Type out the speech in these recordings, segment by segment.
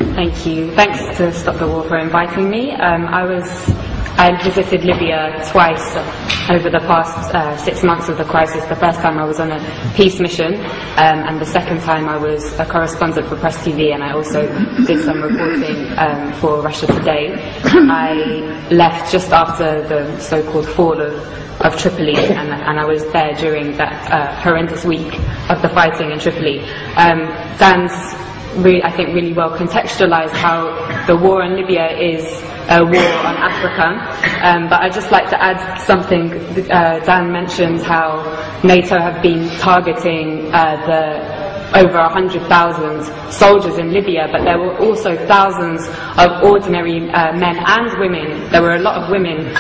Thank you. Thanks to Stop the War for inviting me. I visited Libya twice over the past 6 months of the crisis. The first time I was on a peace mission, and the second time I was a correspondent for Press TV, and I also did some reporting for Russia Today. I left just after the so-called fall of Tripoli, and I was there during that horrendous week of the fighting in Tripoli. Dan's I think really well contextualized how the war in Libya is a war on Africa, but I'd just like to add something. Dan mentioned how NATO have been targeting the over 100,000 soldiers in Libya, but there were also thousands of ordinary men and women. There were a lot of women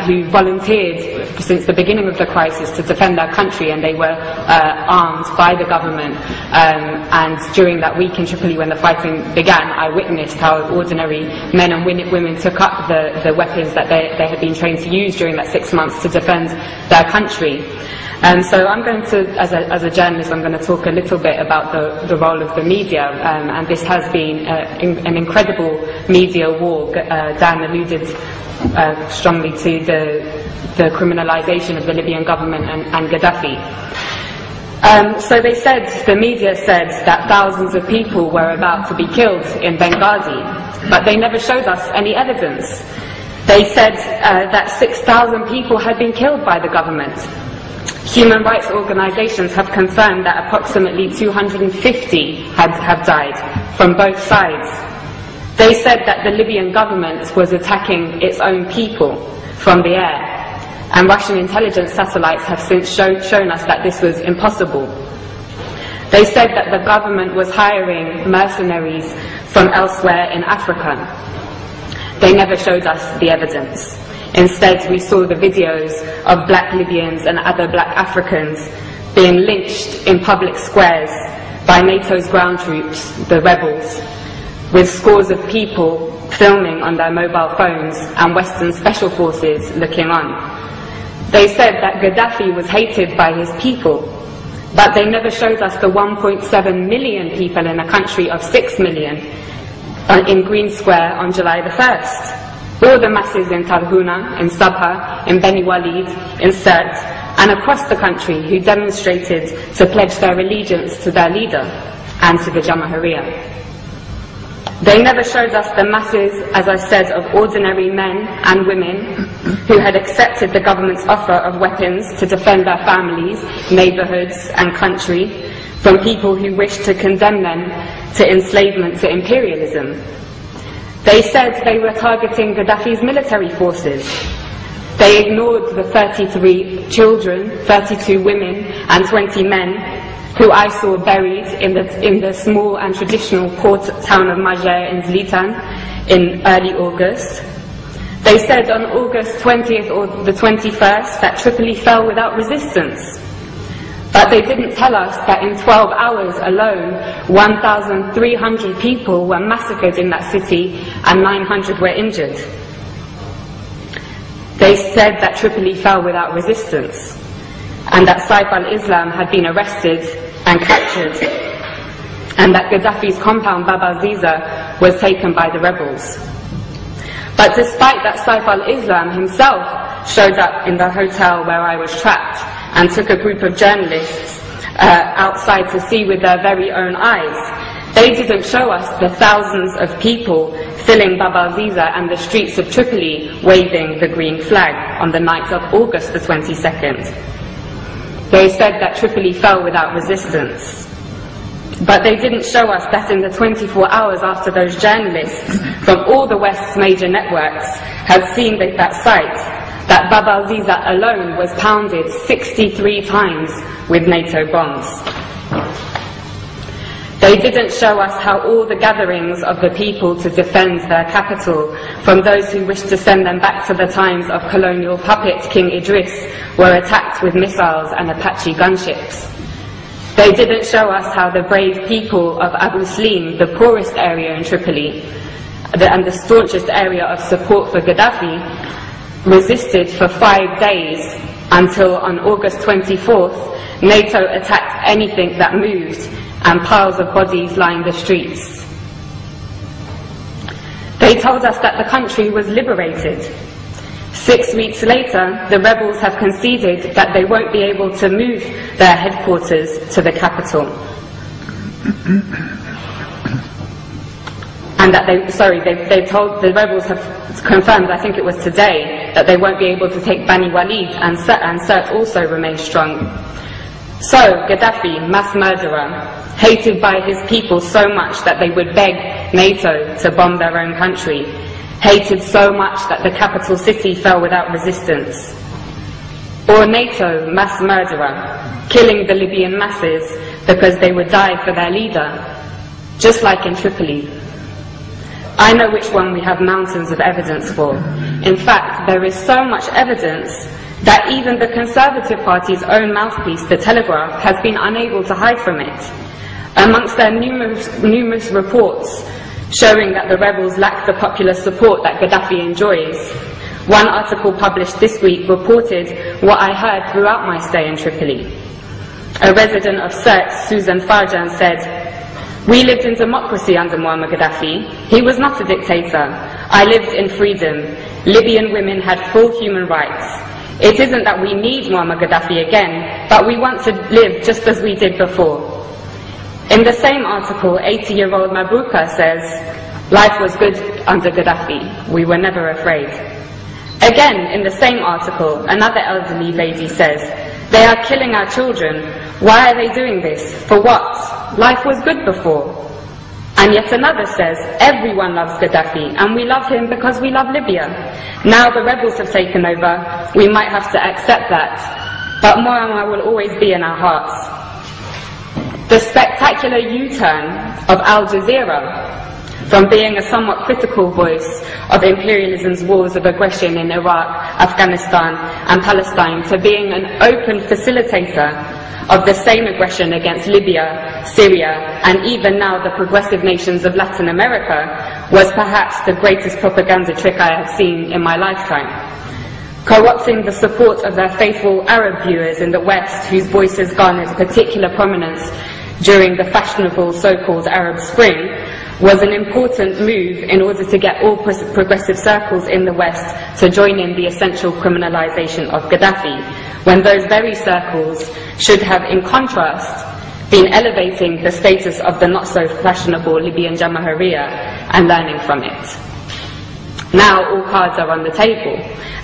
who volunteered since the beginning of the crisis to defend their country, and they were armed by the government. And during that week in Tripoli when the fighting began, I witnessed how ordinary men and women took up the weapons that they had been trained to use during that 6 months to defend their country. So I'm going to, as a journalist, I'm going to talk a little bit about the role of the media, and this has been an incredible media war. Dan alluded strongly to the criminalization of the Libyan government and Gaddafi. So the media said that thousands of people were about to be killed in Benghazi, but they never showed us any evidence. They said that 6,000 people had been killed by the government. Human rights organizations have confirmed that approximately 250 have died from both sides. They said that the Libyan government was attacking its own people from the air, and Russian intelligence satellites have since shown us that this was impossible. They said that the government was hiring mercenaries from elsewhere in Africa. They never showed us the evidence. Instead, we saw the videos of black Libyans and other black Africans being lynched in public squares by NATO's ground troops, the rebels, with scores of people filming on their mobile phones and Western special forces looking on. They said that Gaddafi was hated by his people, but they never showed us the 1.7 million people in a country of 6 million in Green Square on July the 1st. All the masses in Tarhuna, in Sabha, in Beni Walid, in Sirte, and across the country who demonstrated to pledge their allegiance to their leader and to the Jamahiriya. They never showed us the masses, as I said, of ordinary men and women who had accepted the government's offer of weapons to defend their families, neighborhoods, and country from people who wished to condemn them to enslavement, to imperialism. They said they were targeting Gaddafi's military forces. They ignored the 33 children, 32 women and 20 men who I saw buried in the small and traditional port town of Majer in Zlitan in early August. They said on August 20th or the 21st that Tripoli fell without resistance. But they didn't tell us that in 12 hours alone, 1,300 people were massacred in that city and 900 were injured. They said that Tripoli fell without resistance, and that Saif al-Islam had been arrested and captured, and that Gaddafi's compound Bab al-Ziza was taken by the rebels. But despite that, Saif al-Islam himself showed up in the hotel where I was trapped and took a group of journalists outside to see with their very own eyes. They didn't show us the thousands of people filling Bab al-Ziza and the streets of Tripoli waving the green flag on the night of August the 22nd. They said that Tripoli fell without resistance. But they didn't show us that in the 24 hours after those journalists from all the West's major networks had seen that site, that Bab al-Ziza alone was pounded 63 times with NATO bombs. They didn't show us how all the gatherings of the people to defend their capital from those who wished to send them back to the times of colonial puppet King Idris were attacked with missiles and Apache gunships. They didn't show us how the brave people of Abu Slim, the poorest area in Tripoli, and the staunchest area of support for Gaddafi, resisted for 5 days until on August 24th, NATO attacked anything that moved and piles of bodies lined the streets. They told us that the country was liberated. 6 weeks later, the rebels have conceded that they won't be able to move their headquarters to the capital. And that the rebels have confirmed, I think it was today, that they won't be able to take Bani Walid, and Sirte also remains strong. So, Gaddafi, mass murderer, hated by his people so much that they would beg NATO to bomb their own country, hated so much that the capital city fell without resistance. Or NATO, mass murderer, killing the Libyan masses because they would die for their leader, just like in Tripoli. I know which one we have mountains of evidence for. In fact, there is so much evidence that even the Conservative Party's own mouthpiece, The Telegraph, has been unable to hide from it. Amongst their numerous reports showing that the rebels lack the popular support that Gaddafi enjoys, one article published this week reported what I heard throughout my stay in Tripoli. A resident of Sirte, Susan Farjan, said, "We lived in democracy under Muammar Gaddafi. He was not a dictator. I lived in freedom. Libyan women had full human rights. It isn't that we need Muammar Gaddafi again, but we want to live just as we did before." In the same article, 80-year-old Mabruka says, "Life was good under Gaddafi. We were never afraid." Again, in the same article, another elderly lady says, "They are killing our children. Why are they doing this? For what? Life was good before." And yet another says, "Everyone loves Gaddafi, and we love him because we love Libya. Now the rebels have taken over, we might have to accept that. But Muammar will always be in our hearts." The spectacular U-turn of Al Jazeera, from being a somewhat critical voice of imperialism's wars of aggression in Iraq, Afghanistan and Palestine, to being an open facilitator of the same aggression against Libya, Syria and even now the progressive nations of Latin America, was perhaps the greatest propaganda trick I have seen in my lifetime. Co-opting the support of their faithful Arab viewers in the West, whose voices garnered particular prominence during the fashionable so-called Arab Spring, was an important move in order to get all progressive circles in the West to join in the essential criminalization of Gaddafi, when those very circles should have, in contrast, been elevating the status of the not-so-fashionable Libyan Jamahiriya and learning from it. Now all cards are on the table.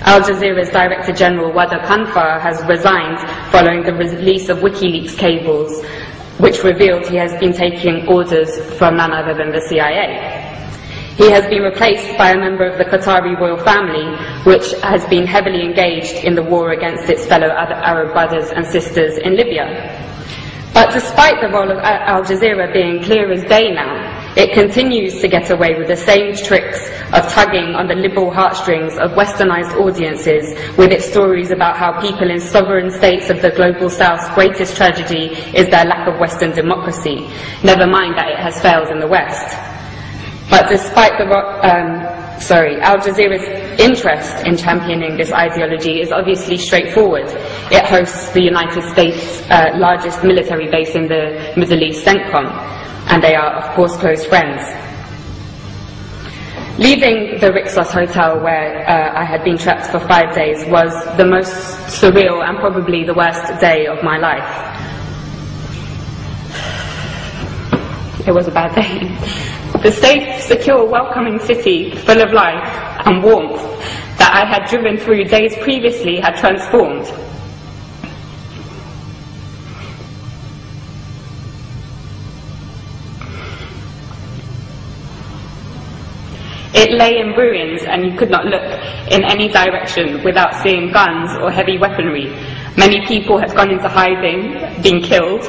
Al Jazeera's Director General Wada Kanfar has resigned following the release of WikiLeaks cables, which revealed he has been taking orders from none other than the CIA. He has been replaced by a member of the Qatari royal family, which has been heavily engaged in the war against its fellow Arab brothers and sisters in Libya. But despite the role of Al Jazeera being clear as day now, it continues to get away with the same tricks of tugging on the liberal heartstrings of westernized audiences with its stories about how people in sovereign states of the global south's greatest tragedy is their lack of Western democracy, never mind that it has failed in the West. But despite Al Jazeera's interest in championing this ideology is obviously straightforward. It hosts the United States' largest military base in the Middle East, CENTCOM, and they are, of course, close friends. Leaving the Rixos Hotel, where I had been trapped for 5 days, was the most surreal and probably the worst day of my life. It was a bad day. The safe, secure, welcoming city, full of life and warmth that I had driven through days previously had transformed. It lay in ruins, and you could not look in any direction without seeing guns or heavy weaponry. Many people had gone into hiding, been killed,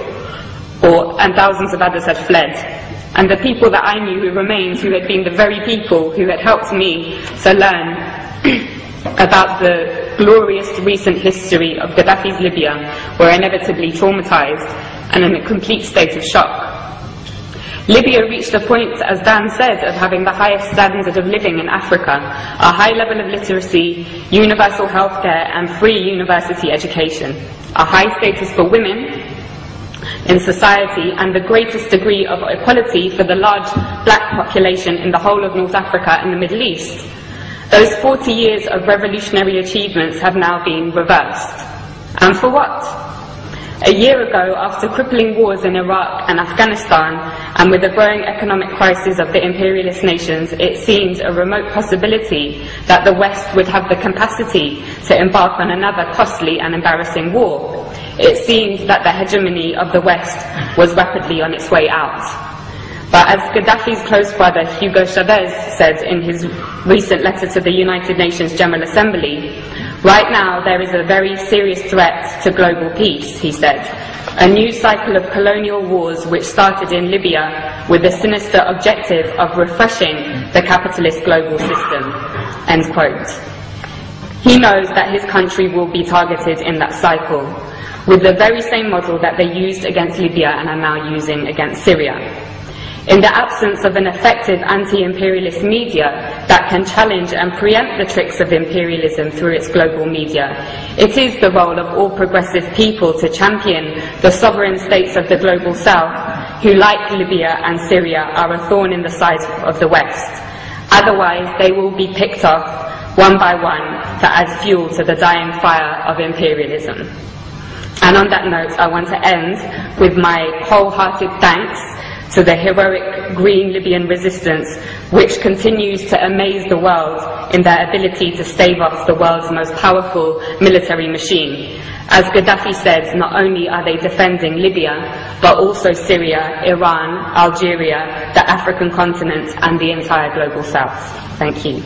and thousands of others had fled. And the people that I knew who remained, who had been the very people who had helped me to learn about the glorious recent history of Gaddafi's Libya, were inevitably traumatized and in a complete state of shock. Libya reached a point, as Dan said, of having the highest standard of living in Africa, a high level of literacy, universal healthcare and free university education, a high status for women, in society and the greatest degree of equality for the large black population in the whole of North Africa and the Middle East. Those 40 years of revolutionary achievements have now been reversed. And for what? A year ago, after crippling wars in Iraq and Afghanistan, and with the growing economic crisis of the imperialist nations, it seemed a remote possibility that the West would have the capacity to embark on another costly and embarrassing war. It seemed that the hegemony of the West was rapidly on its way out. But as Gaddafi's close brother Hugo Chavez said in his recent letter to the United Nations General Assembly, right now there is a very serious threat to global peace, he said. A new cycle of colonial wars which started in Libya with the sinister objective of refreshing the capitalist global system. End quote. He knows that his country will be targeted in that cycle, with the very same model that they used against Libya and are now using against Syria. In the absence of an effective anti-imperialist media that can challenge and preempt the tricks of imperialism through its global media, it is the role of all progressive people to champion the sovereign states of the global south, who, like Libya and Syria, are a thorn in the side of the West. Otherwise, they will be picked off one by one to add fuel to the dying fire of imperialism. And on that note, I want to end with my wholehearted thanks to the heroic green Libyan resistance, which continues to amaze the world in their ability to stave off the world's most powerful military machine. As Gaddafi said, not only are they defending Libya, but also Syria, Iran, Algeria, the African continent, and the entire global south. Thank you.